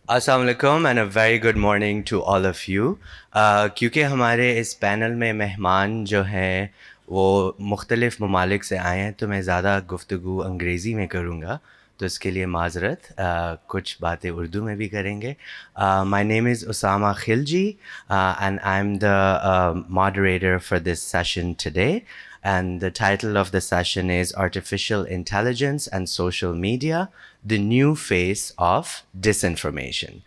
अस्सलाम वालेकुम and a very good morning to all of you. क्योंकि हमारे इस पैनल में मेहमान जो हैं वो मुख्तलिफ़ ममालिक से आए हैं तो मैं ज़्यादा गुफ्तगू अंग्रेज़ी में करूँगा तो इसके लिए माज़रत कुछ बातें उर्दू में भी करेंगे. My name is Usama Khilji and I'm the moderator for this session today. And the title of the session is Artificial Intelligence and Social Media, the New Face of Disinformation.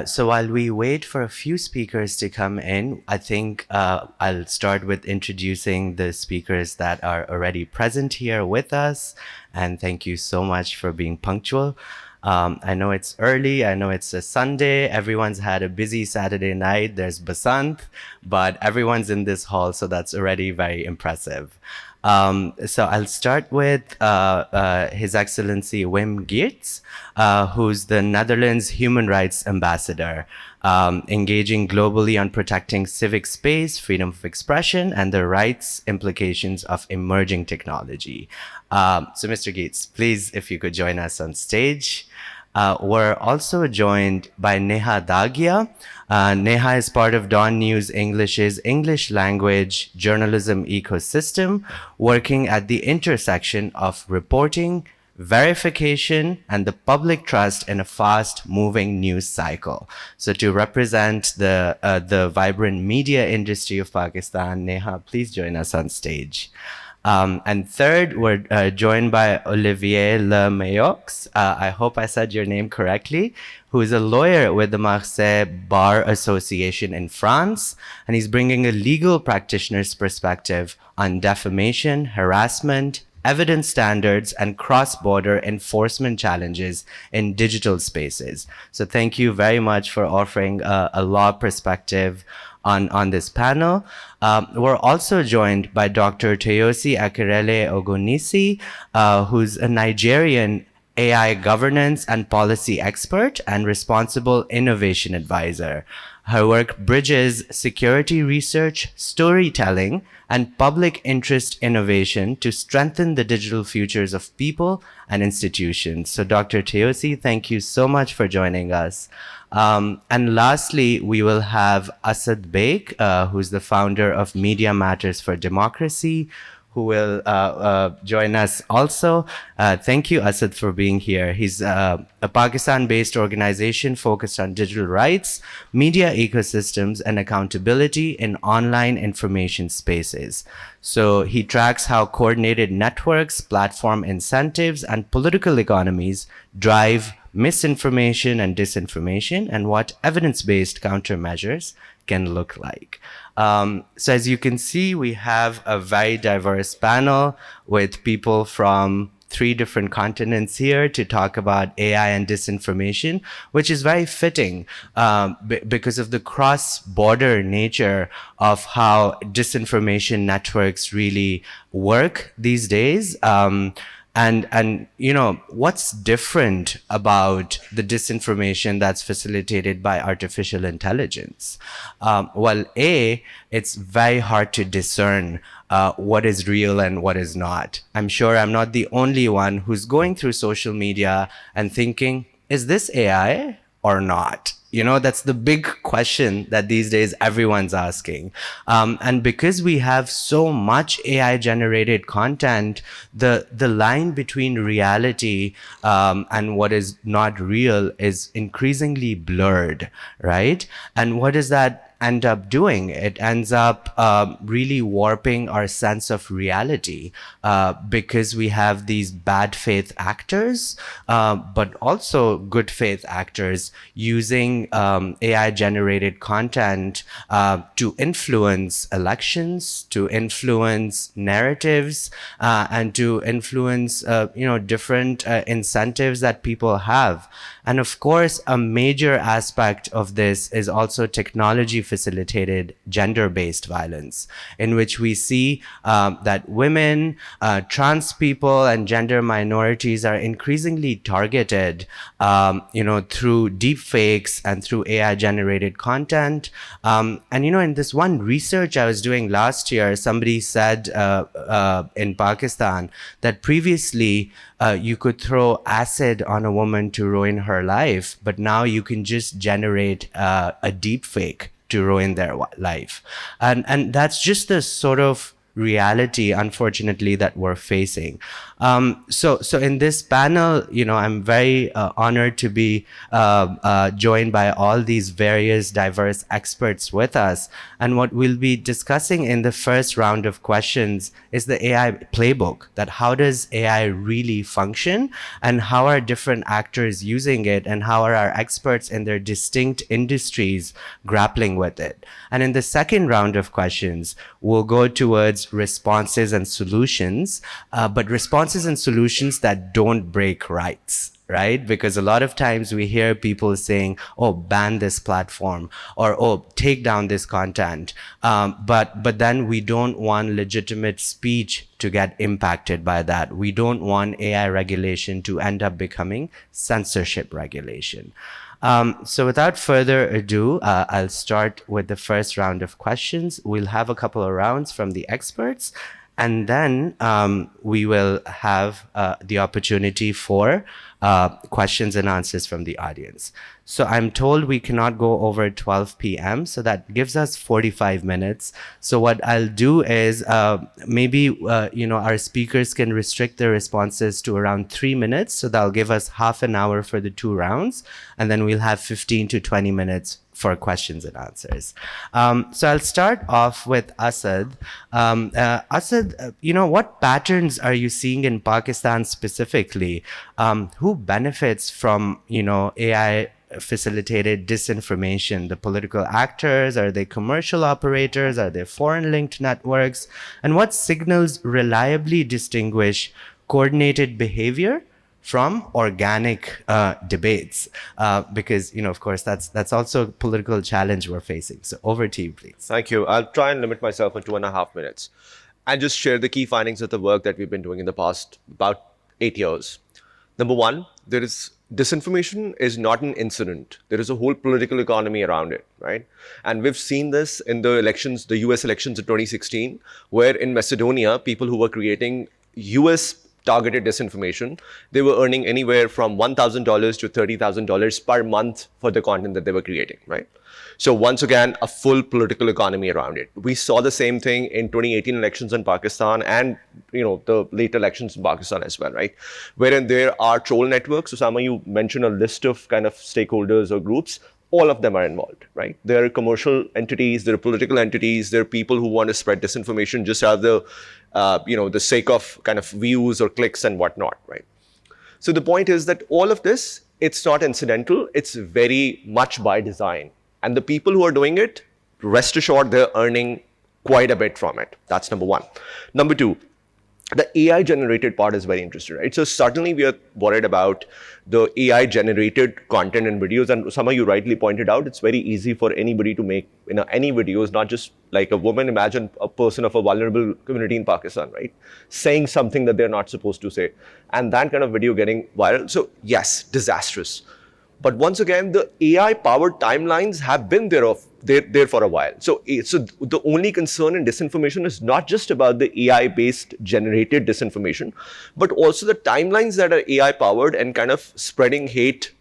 So while we wait for a few speakers to come in, I think I'll start with introducing the speakers that are already present here with us. And thank you so much for being punctual. I know it's early. I know it's a Sunday. Everyone's had a busy Saturday night. There's Basant, but everyone's in this hall, so that's already very impressive. So I'll start with His Excellency Wim Geerts, who's the Netherlands Human Rights Ambassador, engaging globally on protecting civic space, freedom of expression, and the rights implications of emerging technology. So Mr. Geerts, please, if you could join us on stage. We're also joined by Niha Dagia. Neha is part of Dawn News English's English language journalism ecosystem, working at the intersection of reporting, verification, and the public trust in a fast-moving news cycle. So to represent the vibrant media industry of Pakistan, Neha, please join us on stage. And third, we're joined by Olivier Mailloux. I hope I said your name correctly, who is a lawyer with the Marseille Bar Association in France. And he's bringing a legal practitioner's perspective on defamation, harassment, evidence standards, and cross-border enforcement challenges in digital spaces. So thank you very much for offering a law perspective on this panel. We're also joined by Dr. Toyosi Akerele-Ogunsiji, who's a Nigerian AI governance and policy expert and responsible innovation advisor. Her work bridges security research, storytelling, and public interest innovation to strengthen the digital futures of people and institutions. So Dr. Toyosi, thank you so much for joining us. And lastly, we will have Asad Baig, who's the founder of Media Matters for Democracy, who will join us also. Thank you, Asad, for being here. He's a Pakistan-based organization focused on digital rights, media ecosystems, and accountability in online information spaces. So he tracks how coordinated networks, platform incentives, and political economies drive misinformation and disinformation, and what evidence-based countermeasures can look like. So as you can see, we have a very diverse panel with people from 3 different continents here to talk about AI and disinformation, which is very fitting because of the cross-border nature of how disinformation networks really work these days. And you know, what's different about the disinformation that's facilitated by artificial intelligence? Well, it's very hard to discern what is real and what is not. I'm sure I'm not the only one who's going through social media and thinking, is this AI or not? You know, that's the big question that these days everyone's asking. And because we have so much AI generated content, the line between reality and what is not real is increasingly blurred, right? And what does that end up doing? It ends up really warping our sense of reality because we have these bad faith actors, but also good faith actors using AI generated content to influence elections, to influence narratives, and to influence you know, different incentives that people have. And of course, a major aspect of this is also technology AI-facilitated gender-based violence, in which we see that women, trans people, and gender minorities are increasingly targeted, through deep fakes and through AI-generated content. And in this one research I was doing last year, somebody said in Pakistan that previously you could throw acid on a woman to ruin her life, but now you can just generate a deep fake to ruin their life. And that's just the sort of reality, unfortunately, that we're facing. So in this panel, I'm very honored to be joined by all these various diverse experts with us. And what we'll be discussing in the first round of questions is the AI playbook, that how does AI really function, and how are different actors using it, and how are our experts in their distinct industries grappling with it. And in the second round of questions, we'll go towards responses and solutions, but responses and solutions that don't break rights, right? Because a lot of times we hear people saying, oh, ban this platform, or oh, take down this content. But then we don't want legitimate speech to get impacted by that. We don't want AI regulation to end up becoming censorship regulation. So without further ado, I'll start with the first round of questions. We'll have a couple of rounds from the experts, and then we will have the opportunity for questions and answers from the audience. So I'm told we cannot go over 12 p.m., so that gives us 45 minutes. So what I'll do is maybe, our speakers can restrict their responses to around 3 minutes. So that'll give us half an hour for the 2 rounds, and then we'll have 15 to 20 minutes for questions and answers. So I'll start off with Asad. Asad, what patterns are you seeing in Pakistan specifically? Who benefits from, AI facilitated disinformation? The political actors? Are they commercial operators? Are they foreign linked networks? And what signals reliably distinguish coordinated behavior from organic debates? Because, of course, that's also a political challenge we're facing. So over to you, please. Thank you. I'll try and limit myself in 2.5 minutes and just share the key findings of the work that we've been doing in the past about 8 years. Number one, disinformation is not an incident. There is a whole political economy around it, right? And we've seen this in the elections, the US elections of 2016, where in Macedonia, people who were creating US targeted disinformation, they were earning anywhere from $1,000 to $30,000 per month for the content that they were creating, right? So once again, a full political economy around it. We saw the same thing in 2018 elections in Pakistan and, the late elections in Pakistan as well, right? Wherein there are troll networks. Usama, you mentioned a list of kind of stakeholders or groups. All of them are involved, right? There are commercial entities, there are political entities, there are people who want to spread disinformation just out of the sake of kind of views or clicks and whatnot, right? So the point is that all of this, it's not incidental, it's very much by design. And the people who are doing it, rest assured, they're earning quite a bit from it. That's number one. Number two, the AI generated part is very interesting, right? So certainly we are worried about the AI generated content and videos. And somehow you rightly pointed out, it's very easy for anybody to make any videos, not just like a woman. Imagine a person of a vulnerable community in Pakistan, right? Saying something that they're not supposed to say. And that kind of video getting viral. So yes, disastrous. But once again, the AI-powered timelines have been there for a while. So the only concern in disinformation is not just about the AI-based generated disinformation, but also the timelines that are AI-powered and kind of spreading hate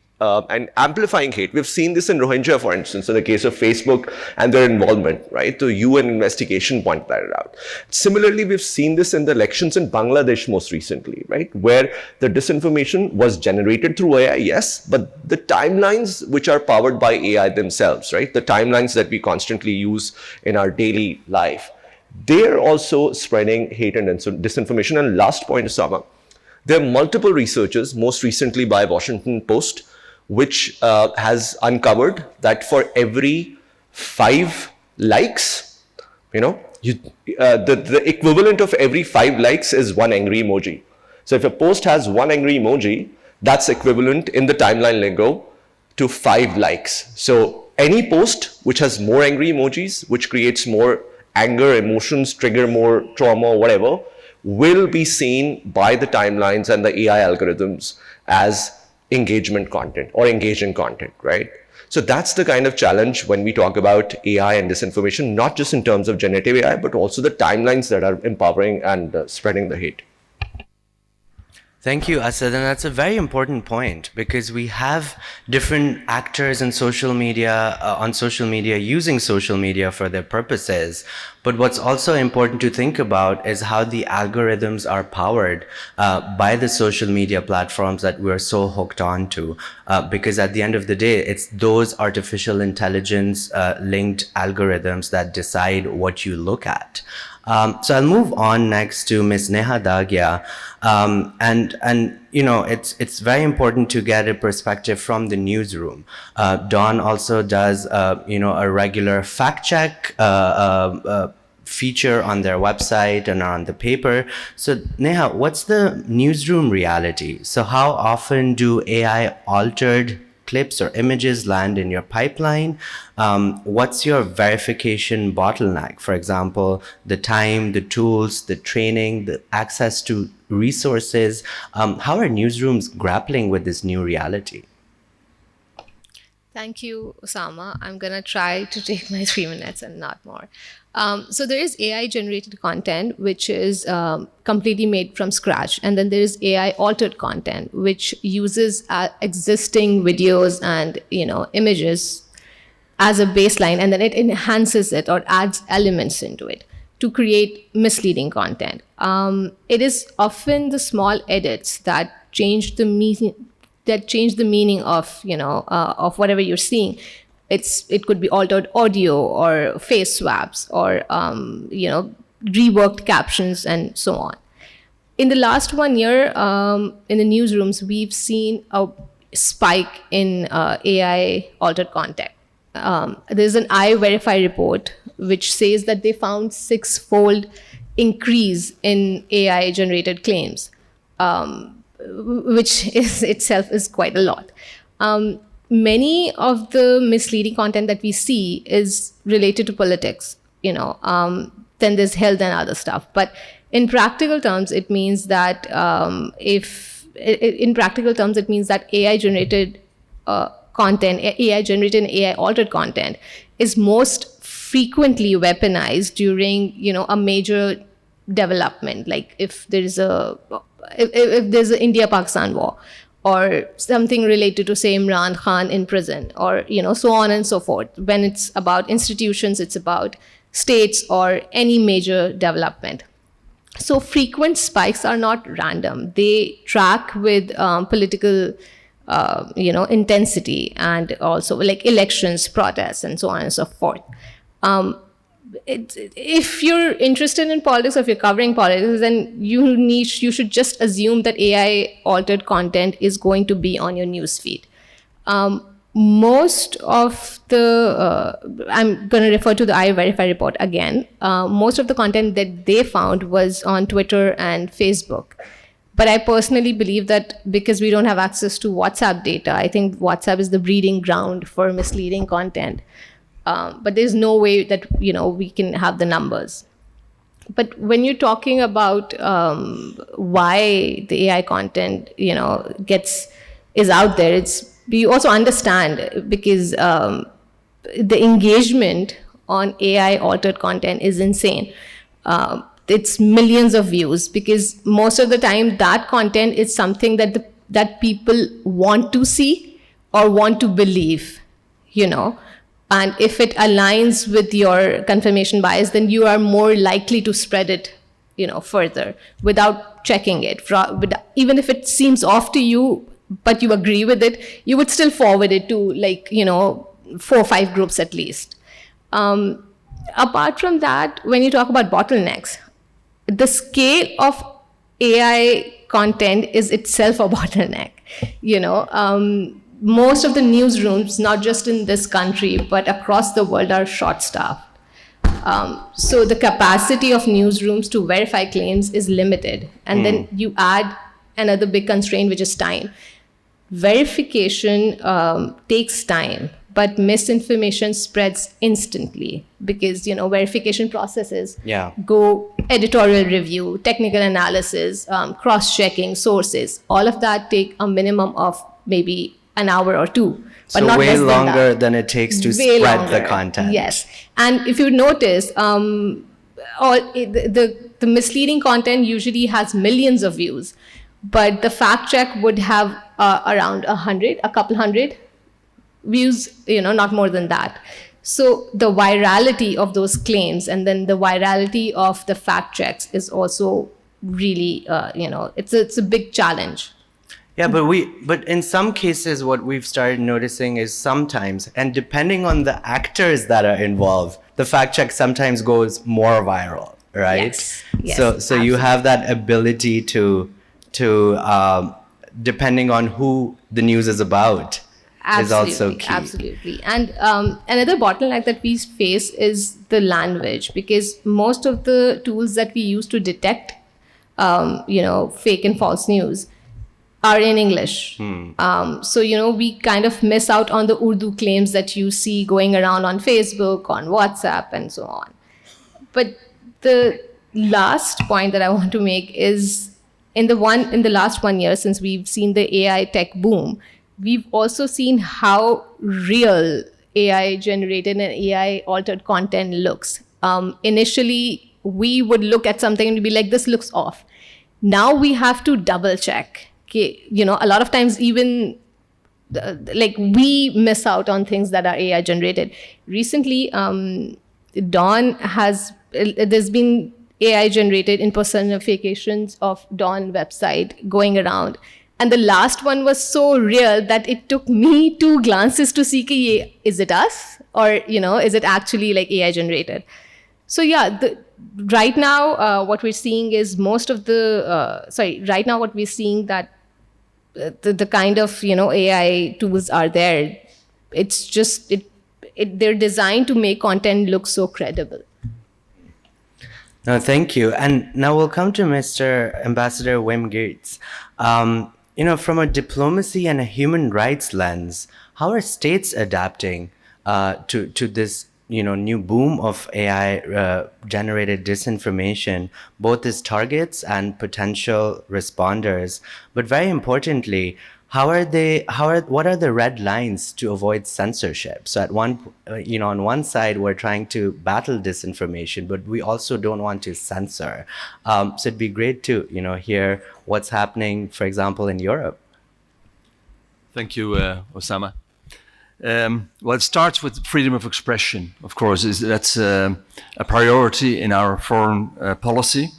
and amplifying hate. We've seen this in Rohingya, for instance, in the case of Facebook and their involvement, right? The UN investigation pointed that out. Similarly, we've seen this in the elections in Bangladesh most recently, right? Where the disinformation was generated through AI, yes, but the timelines which are powered by AI themselves, right? The timelines that we constantly use in our daily life, they're also spreading hate and disinformation. And last point, Usama, there are multiple researchers, most recently by Washington Post, which has uncovered that for every 5 likes, the equivalent of every 5 likes is 1 angry emoji. So if a post has 1 angry emoji, that's equivalent in the timeline lingo to 5 likes. So any post which has more angry emojis, which creates more anger, emotions, trigger more trauma, whatever, will be seen by the timelines and the AI algorithms as engagement content or engaging content, right? So that's the kind of challenge when we talk about AI and disinformation, not just in terms of generative AI, but also the timelines that are empowering and spreading the hate. Thank you, Asad. And that's a very important point because we have different actors in social media, on social media, using social media for their purposes. But what's also important to think about is how the algorithms are powered by the social media platforms that we're so hooked on to. Because at the end of the day, it's those artificial intelligence linked algorithms that decide what you look at. So I'll move on next to Ms. Niha Dagia. And you know, it's very important to get a perspective from the newsroom. Dawn also does, you know, a regular fact check feature on their website and on the paper. So Neha, what's the newsroom reality? So how often do AI altered clips or images land in your pipeline? What's your verification bottleneck? For example, the time, the tools, the training, the access to resources. How are newsrooms grappling with this new reality? Thank you, Usama. I'm going to try to take my 3 minutes and not more. So there is AI-generated content, which is completely made from scratch. And then there is AI-altered content, which uses existing videos and, you know, images as a baseline, and then it enhances it or adds elements into it to create misleading content. It is often the small edits that change the meaning of, you know, of whatever you're seeing. It could be altered audio or face swaps or you know, reworked captions and so on. In the last 1 year, in the newsrooms, we've seen a spike in AI altered content. There's an iVerify report which says that they found 6-fold increase in AI generated claims, which is itself is quite a lot. Many of the misleading content that we see is related to politics, you know, then there's health and other stuff. But in practical terms, it means that it means that AI generated content, AI generated and AI altered content is most frequently weaponized during, you know, a major development. Like if there's an India-Pakistan war, or something related to, say, Imran Khan in prison, or, you know, so on and so forth. When it's about institutions, it's about states or any major development. So frequent spikes are not random. They track with political, you know, intensity, and also like elections, protests, and so on and so forth. If you're interested in politics, or if you're covering politics, then you should just assume that AI altered content is going to be on your newsfeed. Most of the, I'm going to refer to the iVerify report again. Most of the content that they found was on Twitter and Facebook. But I personally believe that because we don't have access to WhatsApp data, I think WhatsApp is the breeding ground for misleading content. But there's no way that, you know, we can have the numbers. But when you're talking about why the AI content, you know, is out there, we also understand because the engagement on AI altered content is insane. It's millions of views because most of the time that content is something that people want to see or want to believe, you know. And if it aligns with your confirmation bias, then you are more likely to spread it, you know, further without checking it. Even if it seems off to you, but you agree with it, you would still forward it to, like, you know, 4 or 5 groups at least. Apart from that, when you talk about bottlenecks, the scale of AI content is itself a bottleneck, you know. Most of the newsrooms, not just in this country, but across the world, are short-staffed. So the capacity of newsrooms to verify claims is limited. And then you add another big constraint, which is time. Verification takes time but misinformation spreads instantly because, verification processes go editorial review, technical analysis, cross-checking sources. All of that take a minimum of maybe an hour or two. But so not way less longer than it takes to way spread longer. the content. Yes. And if you notice, the misleading content usually has millions of views, but the fact check would have around a couple hundred views, not more than that. So the virality of those claims and then the virality of the fact checks is also really, it's a big challenge. Yeah, but in some cases, what we've started noticing is sometimes, and depending on the actors that are involved, the fact check sometimes goes more viral, right? Yes, so you have that ability to depending on who the news is about, is also key. Absolutely. And another bottleneck that we face is the language, because most of the tools that we use to detect, fake and false news are in English. So, we kind of miss out on the Urdu claims that you see going around on Facebook, on WhatsApp, and so on. But the last point that I want to make is in the last 1 year, since we've seen the AI tech boom, we've also seen how real AI generated and AI altered content looks. Initially, we would look at something and be like, this looks off. Now we have to double check. A lot of times even we miss out on things that are AI generated. Recently, there's been AI generated impersonifications of Dawn website going around. And the last one was so real that it took me 2 glances to see, is it us? Or, is it actually like AI generated? So yeah, right now, what we're seeing is right now what we're seeing that the kind of, AI tools are there. It's just, they're designed to make content look so credible. No, thank you. And now we'll come to Mr. Ambassador Wim Geerts. From a diplomacy and a human rights lens, how are states adapting to this, new boom of AI generated disinformation, both as targets and potential responders? But very importantly, what are the red lines to avoid censorship? So on one side, we're trying to battle disinformation, but we also don't want to censor. So it'd be great to, hear what's happening, for example, in Europe. Thank you, Usama. Well, it starts with freedom of expression, of course. That's a priority in our foreign policy.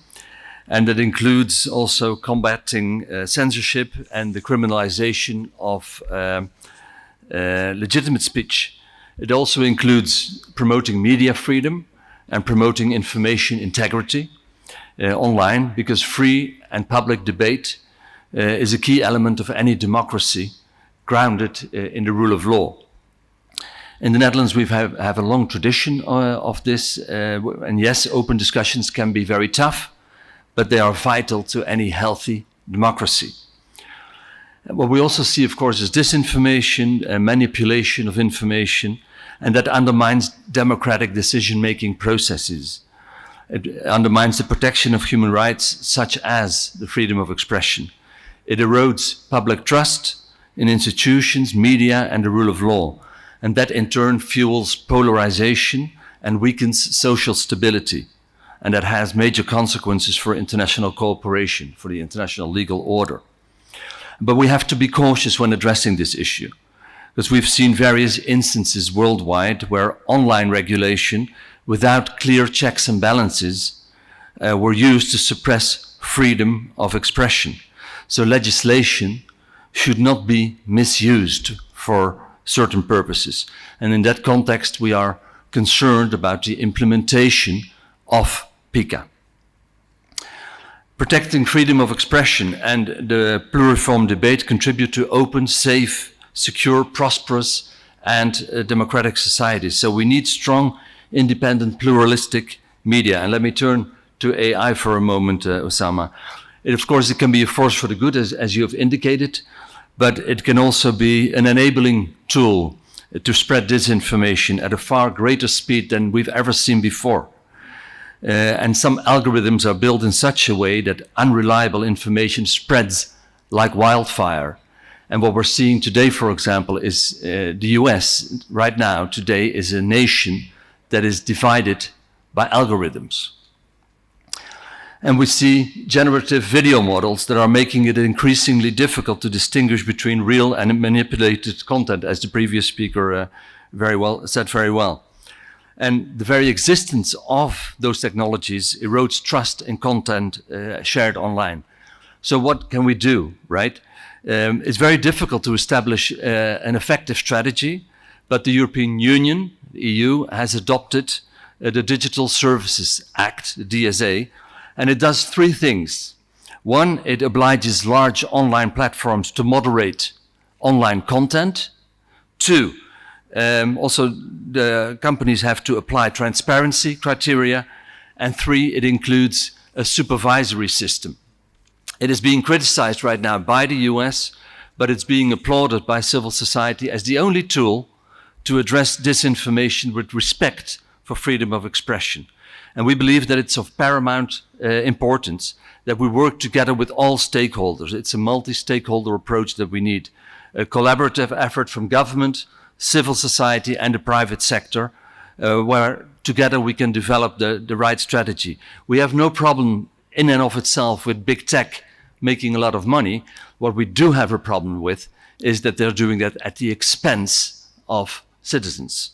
And that includes also combating censorship and the criminalization of legitimate speech. It also includes promoting media freedom and promoting information integrity online, because free and public debate is a key element of any democracy grounded in the rule of law. In the Netherlands, we have a long tradition of this. And yes, open discussions can be very tough, but they are vital to any healthy democracy. What we also see, of course, is disinformation, manipulation of information, and that undermines democratic decision-making processes. It undermines the protection of human rights, such as the freedom of expression. It erodes public trust in institutions, media, and the rule of law. And that in turn fuels polarization and weakens social stability. And that has major consequences for international cooperation, for the international legal order. But we have to be cautious when addressing this issue, because we've seen various instances worldwide where online regulation, without clear checks and balances, were used to suppress freedom of expression. So legislation should not be misused for certain purposes. And in that context, we are concerned about the implementation of PICA. Protecting freedom of expression and the pluriform debate contribute to open, safe, secure, prosperous, and democratic societies. So we need strong, independent, pluralistic media. And let me turn to AI for a moment, Usama. Of course, it can be a force for the good, as you have indicated, but it can also be an enabling tool to spread disinformation at a far greater speed than we've ever seen before. And some algorithms are built in such a way that unreliable information spreads like wildfire. And what we're seeing today, for example, is the US right now, today, is a nation that is divided by algorithms. And we see generative video models that are making it increasingly difficult to distinguish between real and manipulated content, as the previous speaker said very well. And the very existence of those technologies erodes trust in content shared online. So what can we do, right? It's very difficult to establish an effective strategy, but the European Union, the EU, has adopted the Digital Services Act, the DSA, and it does three things. One, it obliges large online platforms to moderate online content. Two, also the companies have to apply transparency criteria. And three, it includes a supervisory system. It is being criticized right now by the US, but it's being applauded by civil society as the only tool to address disinformation with respect for freedom of expression. And we believe that it's of paramount importance that we work together with all stakeholders. It's a multi-stakeholder approach that we need. A collaborative effort from government, civil society and the private sector, where together we can develop the right strategy. We have no problem in and of itself with big tech making a lot of money. What we do have a problem with is that they're doing that at the expense of citizens.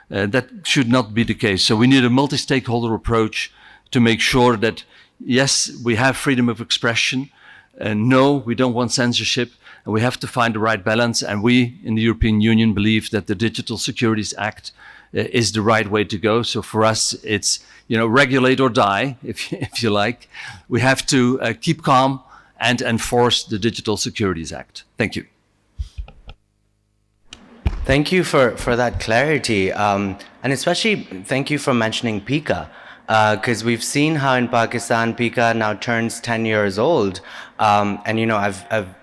That should not be the case. So we need a multi-stakeholder approach to make sure that, yes, we have freedom of expression, and no, we don't want censorship, and we have to find the right balance. And we in the European Union believe that the Digital Securities Act is the right way to go. So for us, it's, regulate or die, if you like. We have to keep calm and enforce the Digital Securities Act. Thank you. Thank you for that clarity. And especially thank you for mentioning PICA, because we've seen how in Pakistan, PICA now turns 10 years old. And,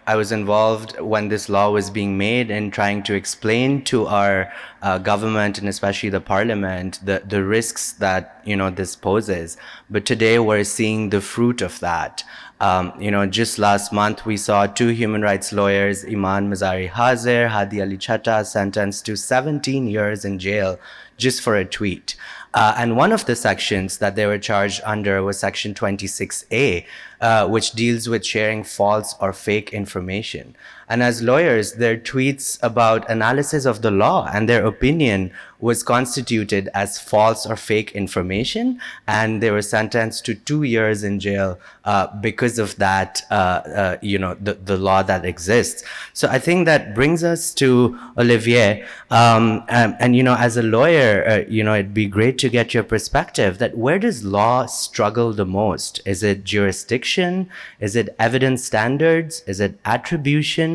I was involved when this law was being made in trying to explain to our government and especially the parliament the risks that, this poses. But today we're seeing the fruit of that. Just last month, we saw two human rights lawyers, Iman Mazari Hazir, Hadi Ali Chatta, sentenced to 17 years in jail just for a tweet. And one of the sections that they were charged under was Section 26A, which deals with sharing false or fake information. And as lawyers, their tweets about analysis of the law and their opinion was constituted as false or fake information, and they were sentenced to 2 years in jail because of that, the law that exists. So I think that brings us to Olivier. As a lawyer, it'd be great to get your perspective that where does law struggle the most? Is it jurisdiction? Is it evidence standards? Is it attribution?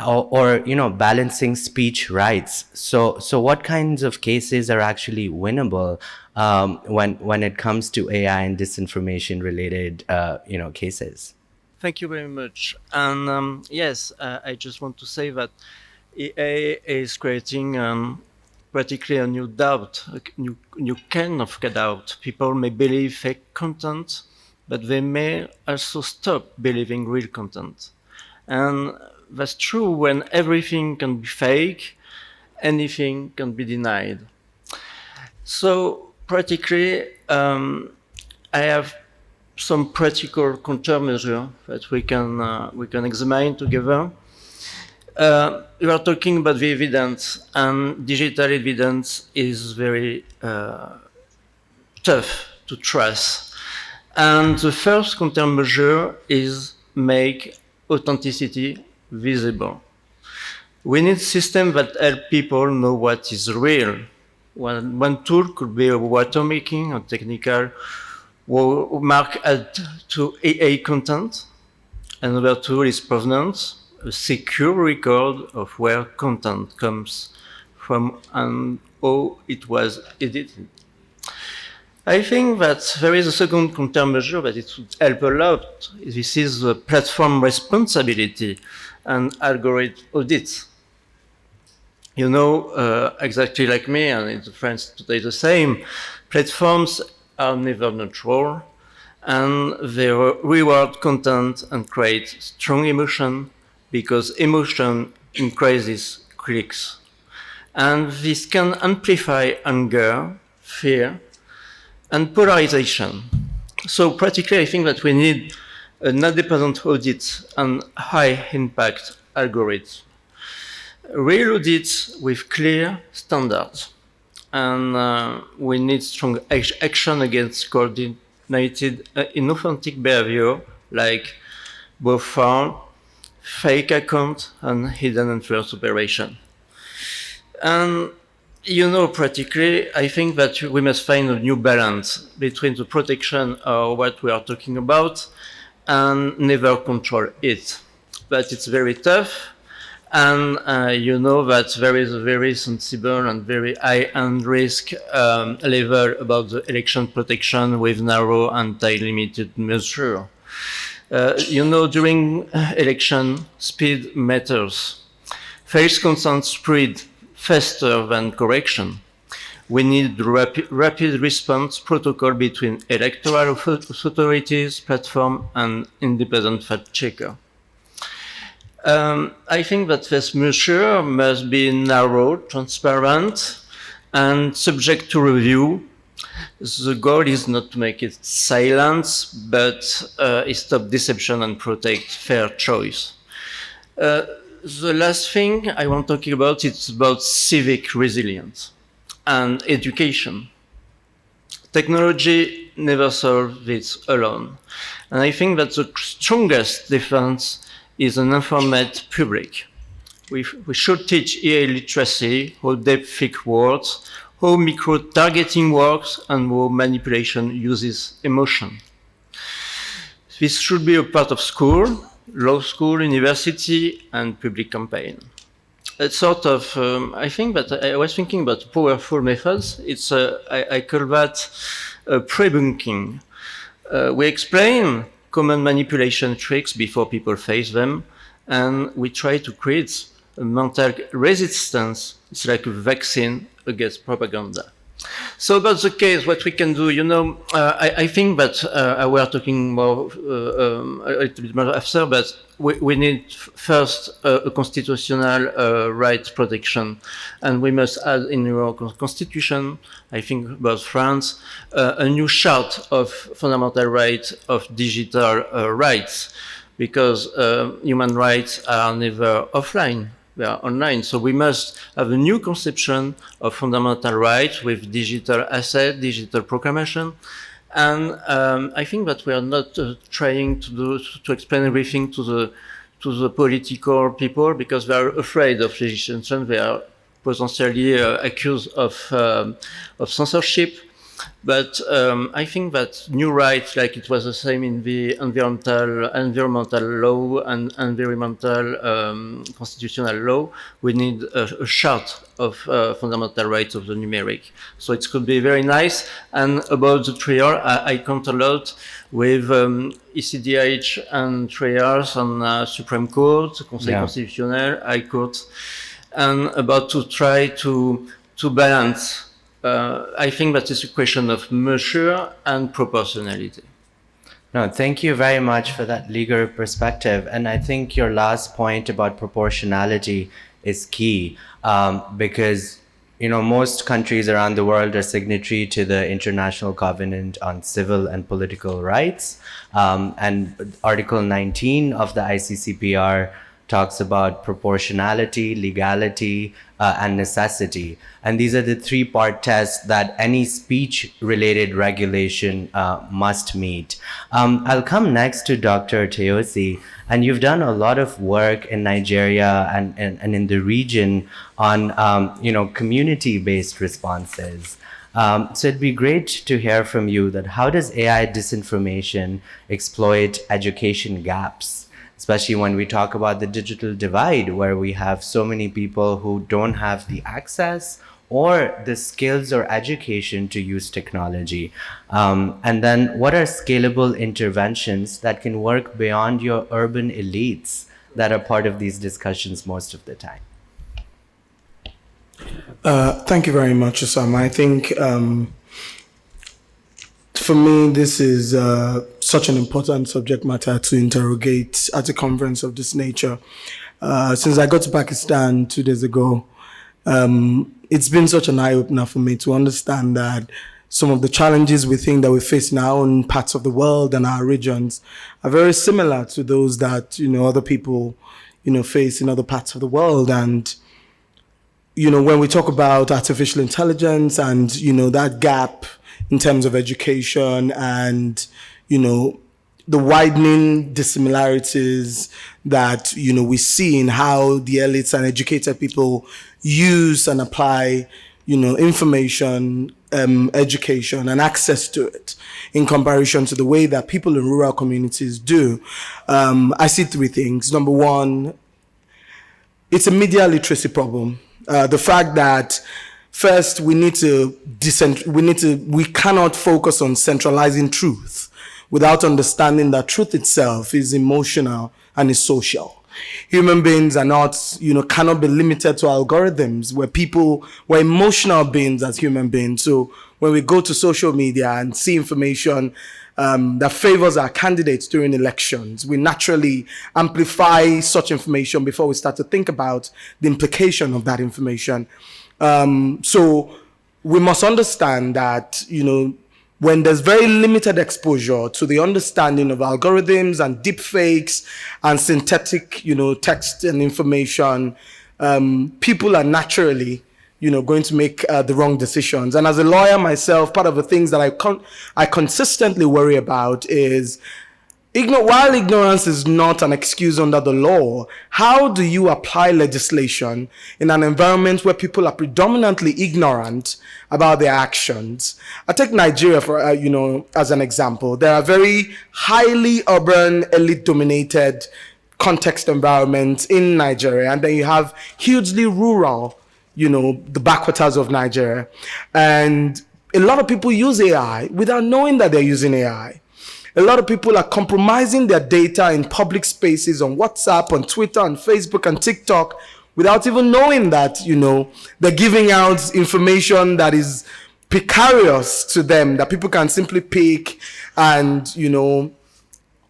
Or balancing speech rights. So what kinds of cases are actually winnable when it comes to AI and disinformation related cases? Thank you very much. And yes, I just want to say that AI is creating practically a new doubt, a new kind of doubt. People may believe fake content, but they may also stop believing real content. And that's true when everything can be fake, anything can be denied. So practically, I have some practical countermeasures that we can examine together. We are talking about the evidence, and digital evidence is very tough to trust. And the first countermeasure is make authenticity visible. We need systems that help people know what is real. One tool could be watermarking, a technical mark to AI content. Another tool is provenance, a secure record of where content comes from and how it was edited. I think that there is a second countermeasure that it would help a lot. This is the platform responsibility and algorithm audits. You know, exactly like me, and in France today the same, platforms are never neutral, and they reward content and create strong emotion because emotion increases clicks. And this can amplify anger, fear, and polarization. So practically, I think that we need an independent audit and high impact algorithms. Real audits with clear standards. And we need strong action against coordinated inauthentic behavior like both farm, fake account, and hidden influence operation. And you know, practically, I think that we must find a new balance between the protection of what we are talking about and never control it. But it's very tough. And you know that there is a very sensible and very high-end risk level about the election protection with narrow and time-limited measures. You know, during election, speed matters. False consent spread faster than correction. We need rapid response protocol between electoral authorities, platform, and independent fact checker. I think that this measure must be narrow, transparent, and subject to review. The goal is not to make it silence, but is stop deception and protect fair choice. The last thing I want to talk about is about civic resilience and education. Technology never solves this alone. And I think that the strongest defense is an informed public. We should teach EA literacy, how deepfake works, how micro-targeting works, and how manipulation uses emotion. This should be a part of school, law school, university, and public campaign. It's sort of, I think that I was thinking about powerful methods. It's, I call that pre-bunking. We explain common manipulation tricks before people face them, and we try to create a mental resistance. It's like a vaccine against propaganda. So about the case, what we can do, you know, I think that we are talking more a little bit more after, but we need first a constitutional rights protection, and we must add in our constitution, I think about France, a new chart of fundamental rights of digital rights, because human rights are never offline. They are online. So we must have a new conception of fundamental rights with digital asset, digital proclamation. And I think that we are not trying to explain everything to the political people because they are afraid of legislation. They are potentially accused of censorship. But I think that new rights, like it was the same in the environmental law and environmental constitutional law, we need a chart of fundamental rights of the numeric. So it could be very nice. And about the trial, I count a lot with ECDH and trials on Supreme Court, Conseil Constitutionnel, High Court, and about to try to balance. I think that is a question of measure and proportionality. No, thank you very much for that legal perspective. And I think your last point about proportionality is key because, you know, most countries around the world are signatory to the International Covenant on Civil and Political Rights. And Article 19 of the ICCPR talks about proportionality, legality, and necessity. And these are the three-part tests that any speech-related regulation must meet. I'll come next to Dr. Toyosi, and you've done a lot of work in Nigeria and in the region on community-based responses. So it'd be great to hear from you that how does AI disinformation exploit education gaps? Especially when we talk about the digital divide, where we have so many people who don't have the access or the skills or education to use technology. And then what are scalable interventions that can work beyond your urban elites that are part of these discussions most of the time? Thank you very much, Usama. I think for me, this is such an important subject matter to interrogate at a conference of this nature. Since I got to Pakistan 2 days ago, it's been such an eye-opener for me to understand that some of the challenges we think that we face in our own parts of the world and our regions are very similar to those that, other people, face in other parts of the world. And, when we talk about artificial intelligence and, that gap in terms of education and, the widening dissimilarities that, we see in how the elites and educated people use and apply, information, education and access to it in comparison to the way that people in rural communities do. I see three things. Number one, it's a media literacy problem. The fact that first we cannot focus on centralizing truth without understanding that truth itself is emotional and is social. Human beings are not, cannot be limited to algorithms. We're emotional beings as human beings. So when we go to social media and see information that favors our candidates during elections, we naturally amplify such information before we start to think about the implication of that information. So we must understand that, when there's very limited exposure to the understanding of algorithms and deep fakes and synthetic, text and information, people are naturally, going to make the wrong decisions. And as a lawyer myself, part of the things that I consistently worry about is, while ignorance is not an excuse under the law, how do you apply legislation in an environment where people are predominantly ignorant about their actions? I take Nigeria for, as an example. There are very highly urban, elite-dominated context environments in Nigeria, and then you have hugely rural, the backwaters of Nigeria. And a lot of people use AI without knowing that they're using AI. A lot of people are compromising their data in public spaces on WhatsApp, on Twitter, on Facebook, and TikTok without even knowing that, they're giving out information that is precarious to them, that people can simply pick and,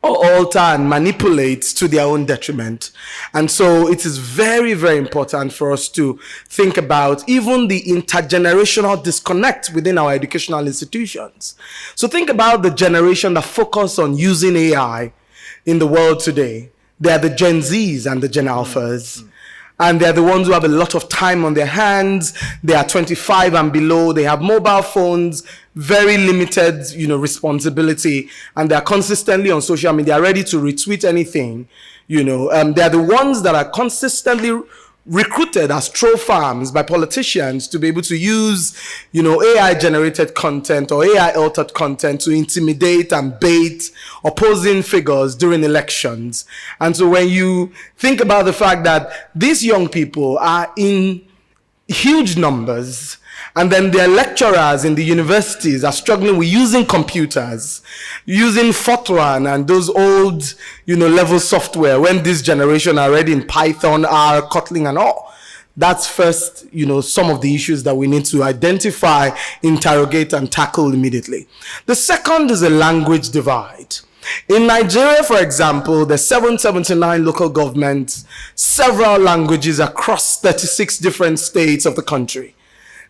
alter and manipulate to their own detriment. And so it is very, very important for us to think about even the intergenerational disconnect within our educational institutions. So think about the generation that focus on using AI in the world today. They are the Gen Zs and the Gen Alphas. And they're the ones who have a lot of time on their hands. They are 25 and below. They have mobile phones, very limited, responsibility. And they're consistently on social media, ready to retweet anything. They're the ones that are consistently recruited as troll farms by politicians to be able to use, AI-generated content or AI-altered content to intimidate and bait opposing figures during elections. And so when you think about the fact that these young people are in huge numbers, and then their lecturers in the universities are struggling with using computers, using Fortran and those old, level software when this generation are already in Python, R, Kotlin and all. That's first, some of the issues that we need to identify, interrogate and tackle immediately. The second is a language divide. In Nigeria, for example, there's 779 local governments, several languages across 36 different states of the country.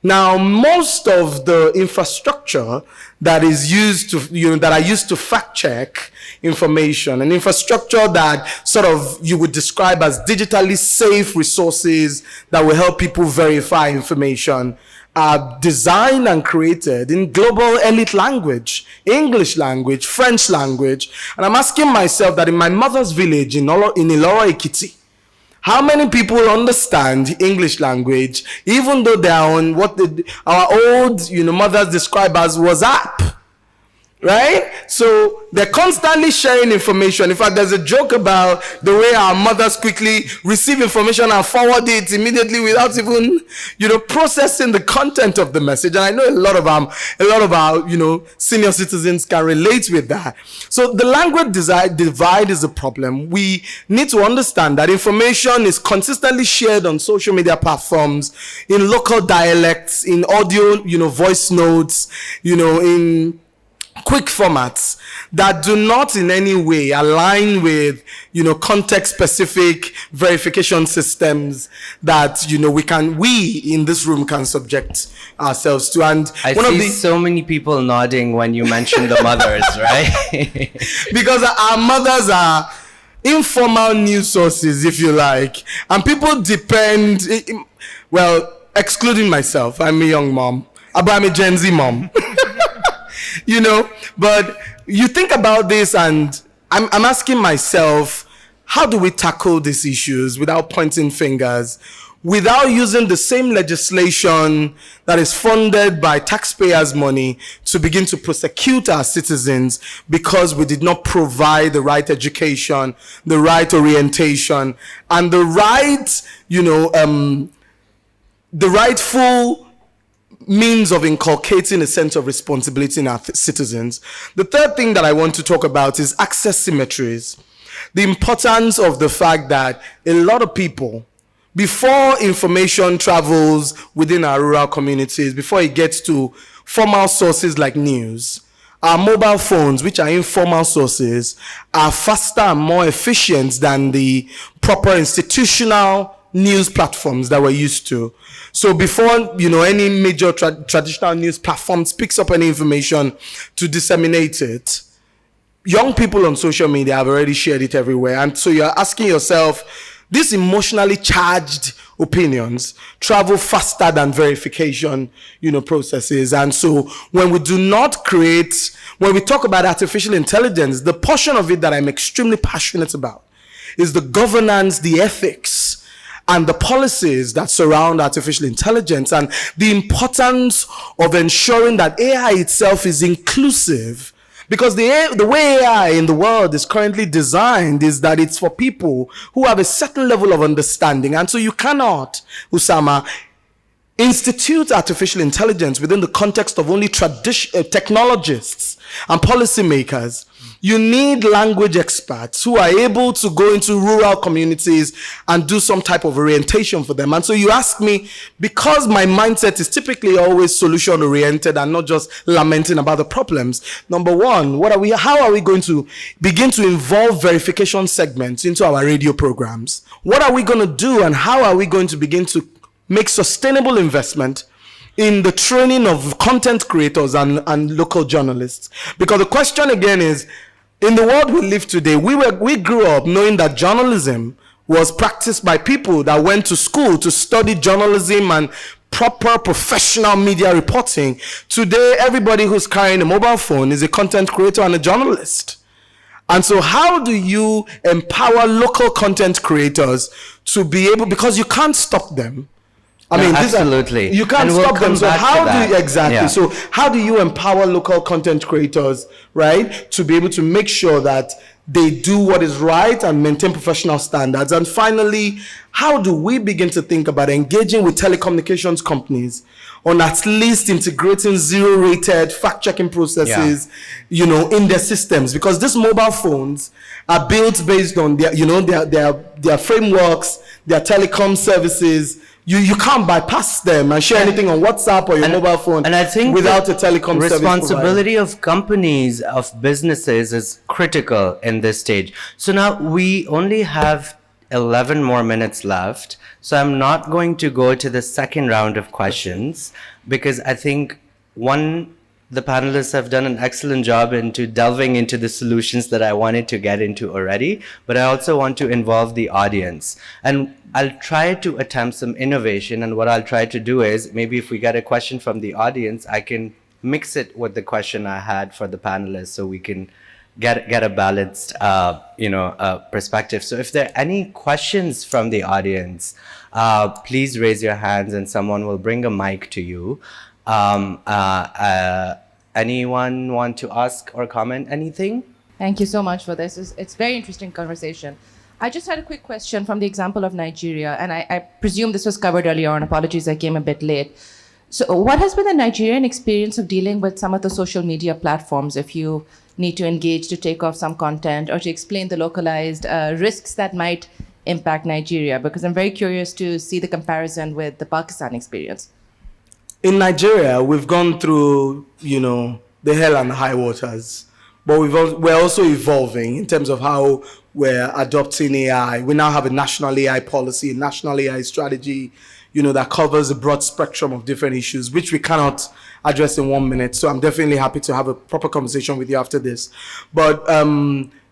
Now, most of the infrastructure that is used to, that are used to fact check information, and infrastructure that sort of you would describe as digitally safe resources that will help people verify information, are designed and created in global elite language, English language, French language. And I'm asking myself that in my mother's village in Iloro Ekiti, how many people understand English language, even though they are on what our old mothers describe as WhatsApp? Right? So they're constantly sharing information. In fact, there's a joke about the way our mothers quickly receive information and forward it immediately without even, processing the content of the message. And I know a lot of our, senior citizens can relate with that. So the language divide is a problem. We need to understand that information is consistently shared on social media platforms, in local dialects, in audio, voice notes, in quick formats that do not in any way align with context specific verification systems that we in this room can subject ourselves to. And I see so many people nodding when you mention the mothers, right? Because our mothers are informal news sources, if you like, and people depend, well, excluding myself, I'm a young mom, but I'm a Gen Z mom. But you think about this, and I'm asking myself, how do we tackle these issues without pointing fingers, without using the same legislation that is funded by taxpayers' money to begin to prosecute our citizens because we did not provide the right education, the right orientation, and the right, the rightful means of inculcating a sense of responsibility in our citizens. The third thing that I want to talk about is access symmetries. The importance of the fact that a lot of people, before information travels within our rural communities, before it gets to formal sources like news, our mobile phones, which are informal sources, are faster and more efficient than the proper institutional news platforms that we're used to. So before, any major traditional news platform picks up any information to disseminate it, young people on social media have already shared it everywhere. And so you're asking yourself, these emotionally charged opinions travel faster than verification, processes. And so when we talk about artificial intelligence, the portion of it that I'm extremely passionate about is the governance, the ethics, and the policies that surround artificial intelligence, and the importance of ensuring that AI itself is inclusive. Because the way AI in the world is currently designed is that it's for people who have a certain level of understanding. And so you cannot, Usama, institute artificial intelligence within the context of only technologists and policymakers. You need language experts who are able to go into rural communities and do some type of orientation for them. And so you ask me, because my mindset is typically always solution oriented and not just lamenting about the problems. Number one, how are we going to begin to involve verification segments into our radio programs? What are we going to do, and how are we going to begin to make sustainable investment in the training of content creators and local journalists? Because the question again is, in the world we live today, we grew up knowing that journalism was practiced by people that went to school to study journalism and proper professional media reporting. Today, everybody who's carrying a mobile phone is a content creator and a journalist. And so how do you empower local content creators to be able, because you can't stop them. Absolutely. You can't stop them. So how do you, exactly. Yeah. So how do you empower local content creators, right, to be able to make sure that they do what is right and maintain professional standards? And finally, how do we begin to think about engaging with telecommunications companies on at least integrating zero-rated fact-checking processes, in their systems? Because these mobile phones are built based on their frameworks, their telecom services. You can't bypass them and share anything on WhatsApp or your mobile phone, and I think without a telecom service provider. Responsibility of companies, of businesses is critical in this stage. So now we only have 11 more minutes left. So I'm not going to go to the second round of questions because I think the panelists have done an excellent job into delving into the solutions that I wanted to get into already, but I also want to involve the audience. And I'll try to attempt some innovation, and what I'll try to do is, maybe if we get a question from the audience, I can mix it with the question I had for the panelists so we can get a balanced perspective. So if there are any questions from the audience, please raise your hands and someone will bring a mic to you. Anyone want to ask or comment anything? Thank you so much for this. It's very interesting conversation. I just had a quick question from the example of Nigeria, and I presume this was covered earlier on. Apologies, I came a bit late. So what has been the Nigerian experience of dealing with some of the social media platforms if you need to engage to take off some content or to explain the localized risks that might impact Nigeria? Because I'm very curious to see the comparison with the Pakistan experience. In Nigeria, we've gone through, the hell and the high waters, but we're also evolving in terms of how we're adopting AI. We now have a national AI policy, a national AI strategy, that covers a broad spectrum of different issues, which we cannot address in 1 minute. So I'm definitely happy to have a proper conversation with you after this. But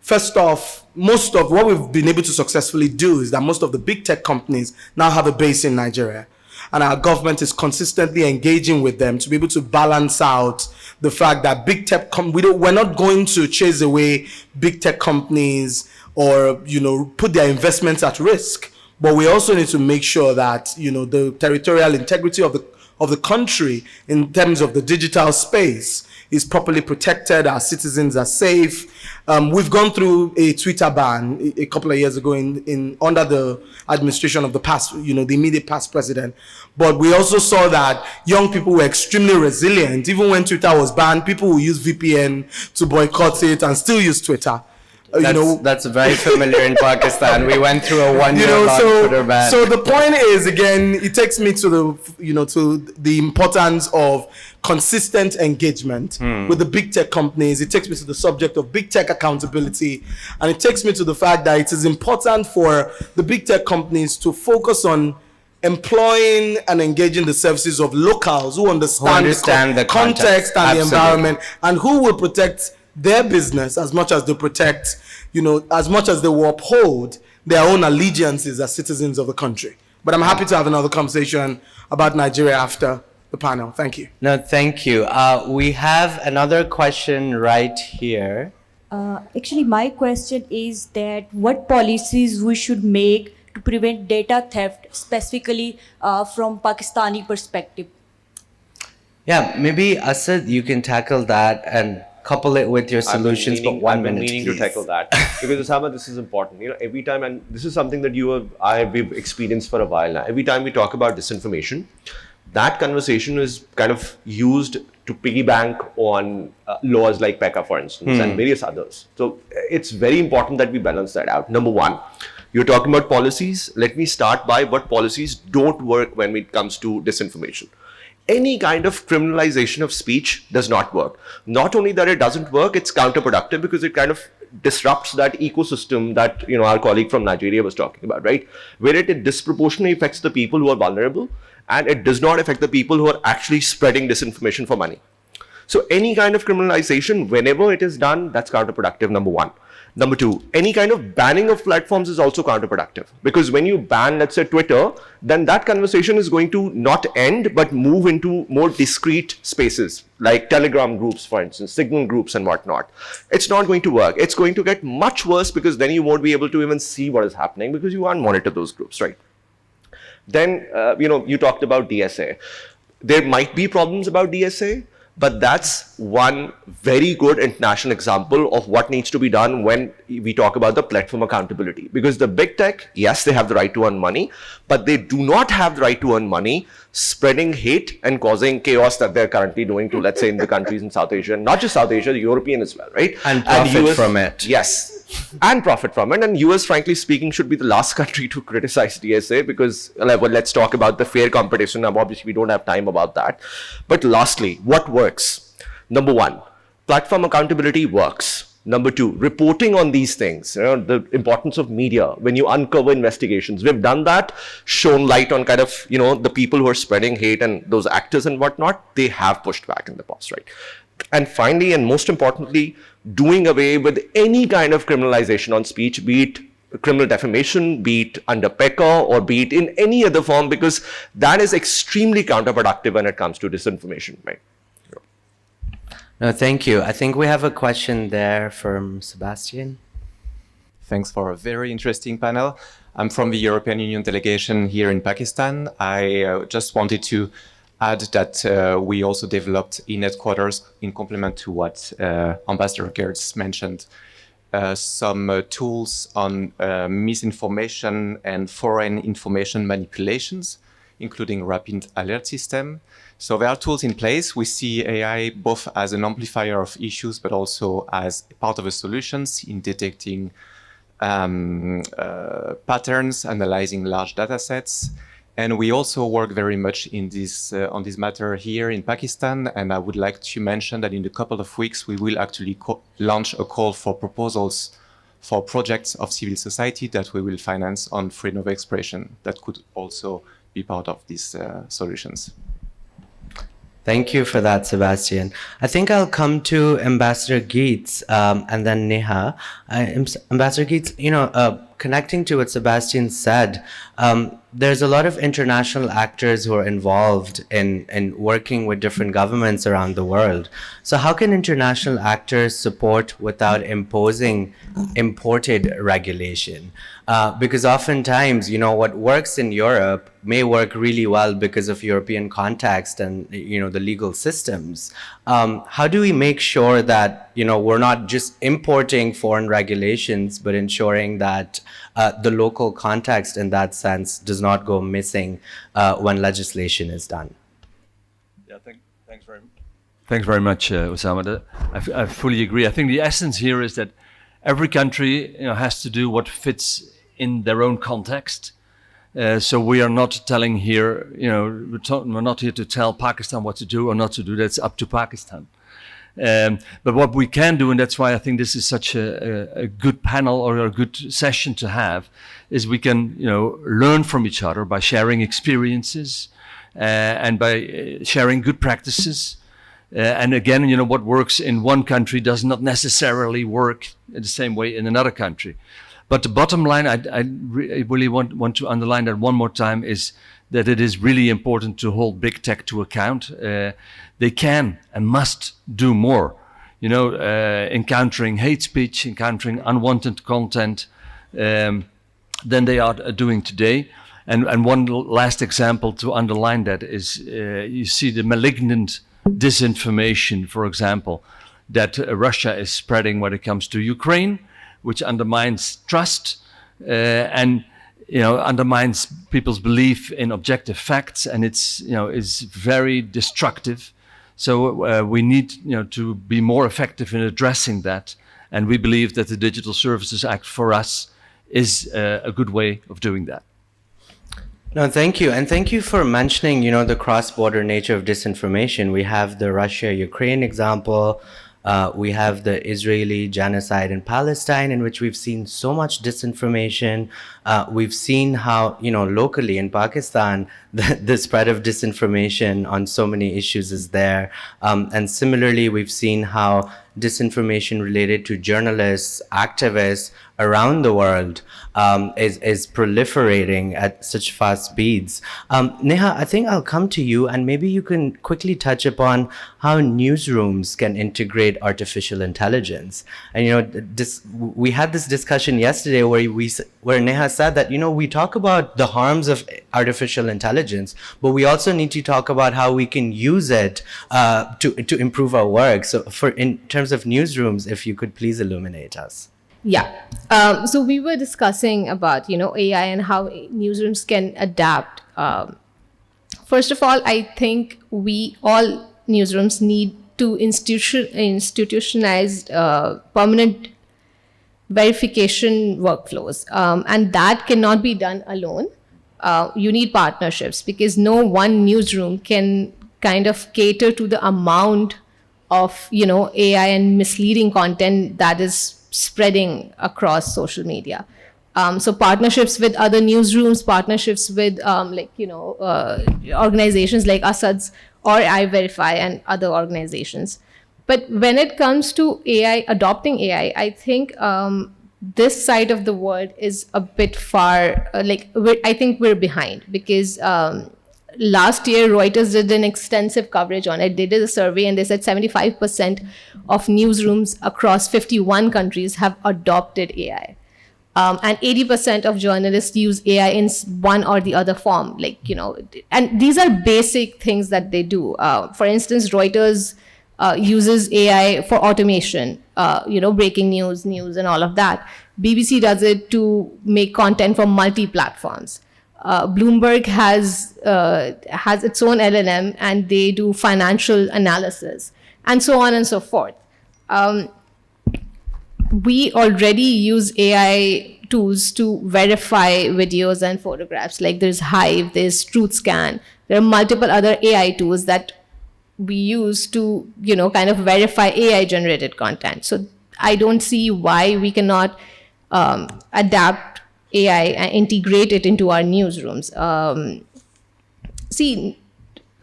first off, most of what we've been able to successfully do is that most of the big tech companies now have a base in Nigeria. And our government is consistently engaging with them to be able to balance out the fact that big tech, we're not going to chase away big tech companies or, put their investments at risk. But we also need to make sure that, the territorial integrity of the country in terms of the digital space is properly protected, our citizens are safe. We've gone through a Twitter ban a couple of years ago under the administration of the past, the immediate past president. But we also saw that young people were extremely resilient. Even when Twitter was banned, people will use VPN to boycott it and still use Twitter. That's very familiar in Pakistan. We went through a 1 year long Twitter ban. So the point is, again, it takes me to the importance of consistent engagement with the big tech companies. It takes me to the subject of big tech accountability, and it takes me to the fact that it is important for the big tech companies to focus on employing and engaging the services of locals who understand the context and the environment, and who will protect their business as much as they protect, as much as they will uphold their own allegiances as citizens of the country. But I'm happy to have another conversation about Nigeria after the panel. Thank you. No, thank you. We have another question right here. Actually, my question is that what policies we should make to prevent data theft, specifically from Pakistani perspective? Yeah, maybe Asad, you can tackle that and couple it with your solutions, but 1 minute, I've been meaning please. to tackle that because Usama, this is important. Every time, and this is something that we've experienced for a while now. Every time we talk about disinformation, that conversation is kind of used to piggy bank on laws like PECA, for instance, and various others. So it's very important that we balance that out. Number one, you're talking about policies. Let me start by what policies don't work when it comes to disinformation. Any kind of criminalization of speech does not work. Not only that it doesn't work, it's counterproductive because it kind of disrupts that ecosystem that our colleague from Nigeria was talking about, right? Where it disproportionately affects the people who are vulnerable, and it does not affect the people who are actually spreading disinformation for money. So any kind of criminalization, whenever it is done, that's counterproductive, number one. Number two, any kind of banning of platforms is also counterproductive, because when you ban, let's say, Twitter, then that conversation is going to not end, but move into more discrete spaces like Telegram groups, for instance, Signal groups and whatnot. It's not going to work. It's going to get much worse because then you won't be able to even see what is happening because you can't monitor those groups, right? Then, you talked about DSA. There might be problems about DSA, but that's one very good international example of what needs to be done when we talk about the platform accountability. Because the big tech, yes, they have the right to earn money, but they do not have the right to earn money spreading hate and causing chaos that they're currently doing to, let's say, in the countries in South Asia, not just South Asia, the European as well, right? And profit US, from it. Yes, and profit from it. And US, frankly speaking, should be the last country to criticize DSA because, well, let's talk about the fair competition. Now, obviously, we don't have time about that. But lastly, what works? Number one, platform accountability works. Number two, reporting on these things, the importance of media when you uncover investigations. We've done that, shown light on kind of, the people who are spreading hate and those actors and whatnot, they have pushed back in the past, right? And finally, and most importantly, doing away with any kind of criminalization on speech, be it criminal defamation, be it under PECA, or be it in any other form, because that is extremely counterproductive when it comes to disinformation, right? No, thank you. I think we have a question there from Sebastian. Thanks for a very interesting panel. I'm from the European Union delegation here in Pakistan. I just wanted to add that we also developed in headquarters, in complement to what Ambassador Geerts mentioned, some tools on misinformation and foreign information manipulations, including rapid alert system. So there are tools in place. We see AI both as an amplifier of issues, but also as part of the solutions in detecting patterns, analyzing large data sets. And we also work very much in this, on this matter here in Pakistan. And I would like to mention that in a couple of weeks, we will actually launch a call for proposals for projects of civil society that we will finance on freedom of expression that could also be part of these solutions. Thank you for that, Sebastian. I think I'll come to Ambassador Geerts and then Niha. Ambassador Geerts, connecting to what Sebastian said, there's a lot of international actors who are involved in working with different governments around the world. So how can international actors support without imposing imported regulation? Because oftentimes, what works in Europe may work really well because of European context and, the legal systems. How do we make sure that, we're not just importing foreign regulations, but ensuring that the local context in that sense does not go missing when legislation is done? Yeah, thanks very much, Usama. I fully agree. I think the essence here is that every country has to do what fits in their own context. So we are not telling here, we're not here to tell Pakistan what to do or not to do. That's up to Pakistan. But what we can do, and that's why I think this is such a good panel or a good session to have, is we can, learn from each other by sharing experiences and by sharing good practices. And again, what works in one country does not necessarily work the same way in another country. But the bottom line, I really want to underline that one more time, is that it is really important to hold big tech to account. They can and must do more, encountering hate speech, encountering unwanted content than they are doing today. And one last example to underline that is you see the malignant disinformation, for example, that Russia is spreading when it comes to Ukraine, which undermines trust and undermines people's belief in objective facts, and is very destructive. So we need to be more effective in addressing that, and we believe that the Digital Services Act for us is a good way of doing that. No, thank you. And thank you for mentioning, the cross-border nature of disinformation. We have the Russia-Ukraine example. We have the Israeli genocide in Palestine, in which we've seen so much disinformation. We've seen how, locally in Pakistan, the spread of disinformation on so many issues is there. And similarly, we've seen how disinformation related to journalists, activists around the world is proliferating at such fast speeds. Niha, I think I'll come to you, and maybe you can quickly touch upon how newsrooms can integrate artificial intelligence. And we had this discussion yesterday where Niha said that we talk about the harms of artificial intelligence, but we also need to talk about how we can use it to improve our work. So in terms of newsrooms, if you could please illuminate us. Yeah. So we were discussing about, AI and how newsrooms can adapt. First of all, I think all newsrooms need to institutionalize permanent verification workflows. And that cannot be done alone. You need partnerships, because no one newsroom can kind of cater to the amount of, AI and misleading content that is spreading across social media. So partnerships with other newsrooms, partnerships with organizations like Asad's or iVerify and other organizations. But when it comes to AI, adopting AI, I think this side of the world is a bit far, I think we're behind, because last year, Reuters did an extensive coverage on it. They did a survey and they said 75% of newsrooms across 51 countries have adopted AI. And 80% of journalists use AI in one or the other form, and these are basic things that they do. For instance, Reuters uses AI for automation, breaking news and all of that. BBC does it to make content for multi-platforms. Bloomberg has its own LLM, and they do financial analysis, and so on and so forth. We already use AI tools to verify videos and photographs. Like there's Hive, there's TruthScan. There are multiple other AI tools that we use to, kind of verify AI-generated content. So I don't see why we cannot adapt AI and integrate it into our newsrooms.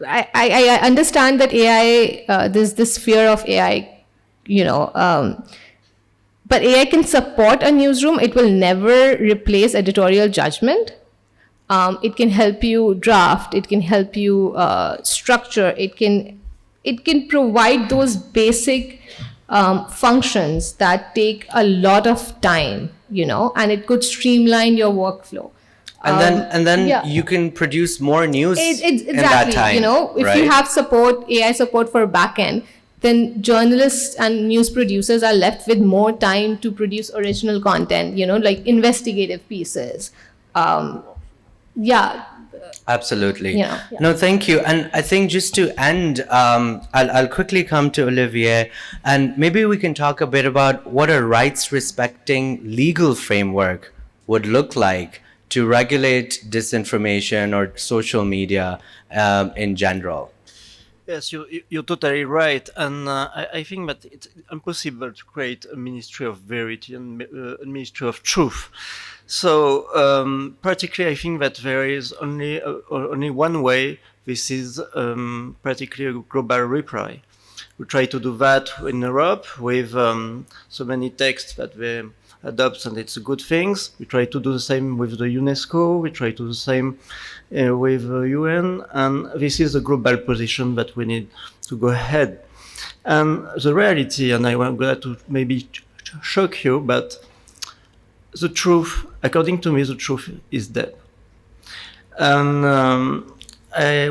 I understand that AI, there's this fear of AI, but AI can support a newsroom. It will never replace editorial judgment. It can help you draft. It can help you structure. It can provide those basic functions that take a lot of time, and it could streamline your workflow. And then yeah. you can produce more news Exactly. in that time. If right? you have AI support for backend, then journalists and news producers are left with more time to produce original content, like investigative pieces. Absolutely. Yeah. No, thank you. And I think just to end, I'll quickly come to Olivier, and maybe we can talk a bit about what a rights-respecting legal framework would look like to regulate disinformation or social media in general. Yes, you're totally right. And I think that it's impossible to create a Ministry of Verity and a Ministry of Truth. So particularly, I think that there is only one way. This is particularly a global reply. We try to do that in Europe with so many texts that we adopt, and it's good things. We try to do the same with the UNESCO. We try to do the same with the UN. And this is a global position that we need to go ahead. And the reality, and I'm glad to maybe shock you, but the truth, according to me, the truth is dead. And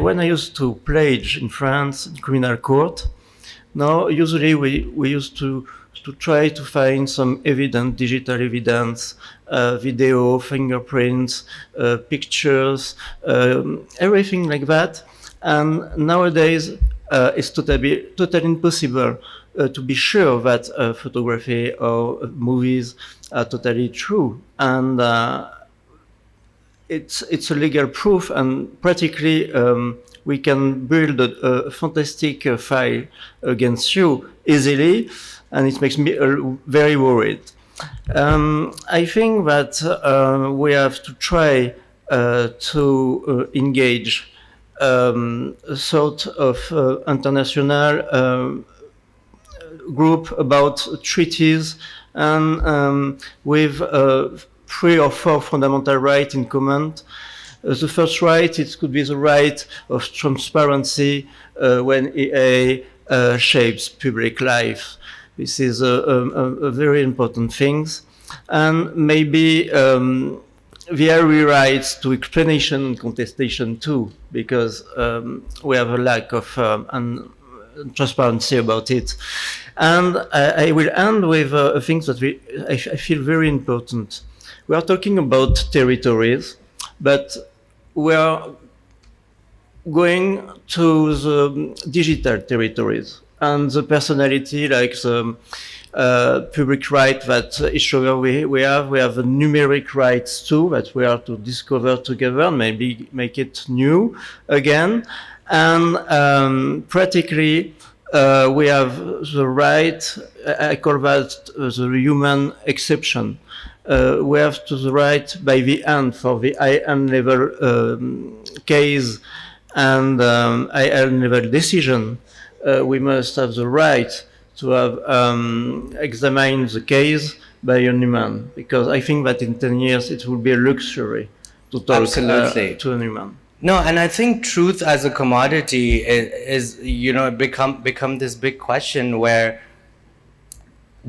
when I used to pledge in France, in criminal court, now usually we used to try to find some evidence, digital evidence, video, fingerprints, pictures, everything like that. And nowadays, it's totally impossible to be sure that photography or movies are totally true. And it's a legal proof, and practically we can build a fantastic file against you easily, and it makes me very worried. I think that we have to try to engage a sort of international group about treaties, and with 3 or 4 fundamental rights in common. The first right, it could be the right of transparency when EA shapes public life. This is a very important thing. And maybe very rights to explanation and contestation too, because we have a lack of transparency about it. And I will end with things that I feel very important. We are talking about territories, but we are going to the digital territories, and the personality, like the public right that each other we have the numeric rights too, that we are to discover together and maybe make it new again. And practically we have the right, I call that the human exception. We have to the right by the end for the high-end level case and high-end level decision. We must have the right to have examined the case by a human, because I think that in 10 years it will be a luxury to talk to a human. No, and I think truth as a commodity is become this big question where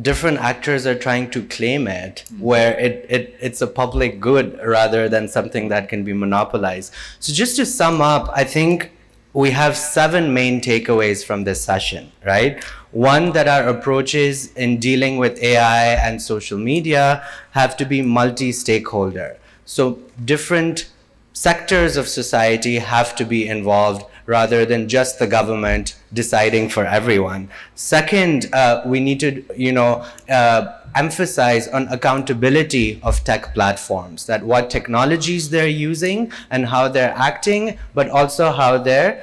different actors are trying to claim it, where it's a public good rather than something that can be monopolized. So just to sum up, I think we have 7 main takeaways from this session, right? One, that our approaches in dealing with AI and social media have to be multi-stakeholder. So different sectors of society have to be involved rather than just the government deciding for everyone. Second, we need to, emphasize on accountability of tech platforms, that what technologies they're using and how they're acting, but also how their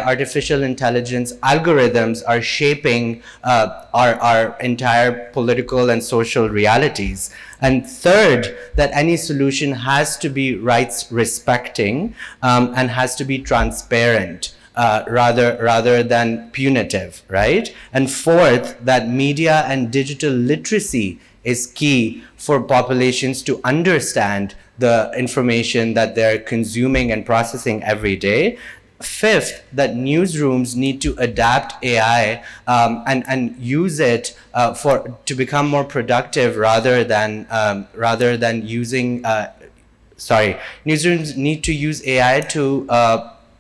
artificial intelligence algorithms are shaping our entire political and social realities. And third, that any solution has to be rights respecting and has to be transparent. Rather than punitive, right? And fourth, that media and digital literacy is key for populations to understand the information that they're consuming and processing every day. Fifth, that newsrooms need to adapt AI and use it to become more productive rather than using. Newsrooms need to use AI to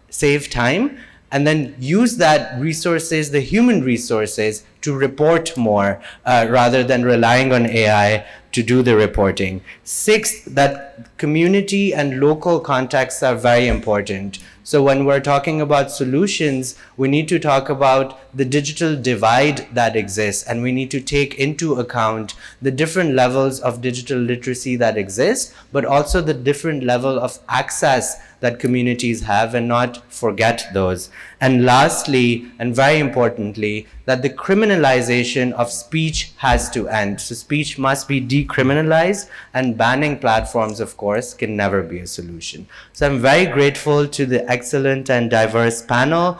save time, and then use that resources, the human resources, to report more rather than relying on AI to do the reporting. Sixth, that community and local contexts are very important. So when we're talking about solutions, we need to talk about the digital divide that exists, and we need to take into account the different levels of digital literacy that exist, but also the different level of access that communities have, and not forget those. And lastly, and very importantly, that the criminalization of speech has to end. So speech must be decriminalized, and banning platforms, of course, can never be a solution. So I'm very grateful to the excellent and diverse panel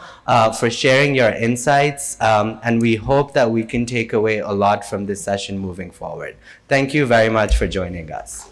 for sharing your insights, and we hope that we can take away a lot from this session moving forward. Thank you very much for joining us.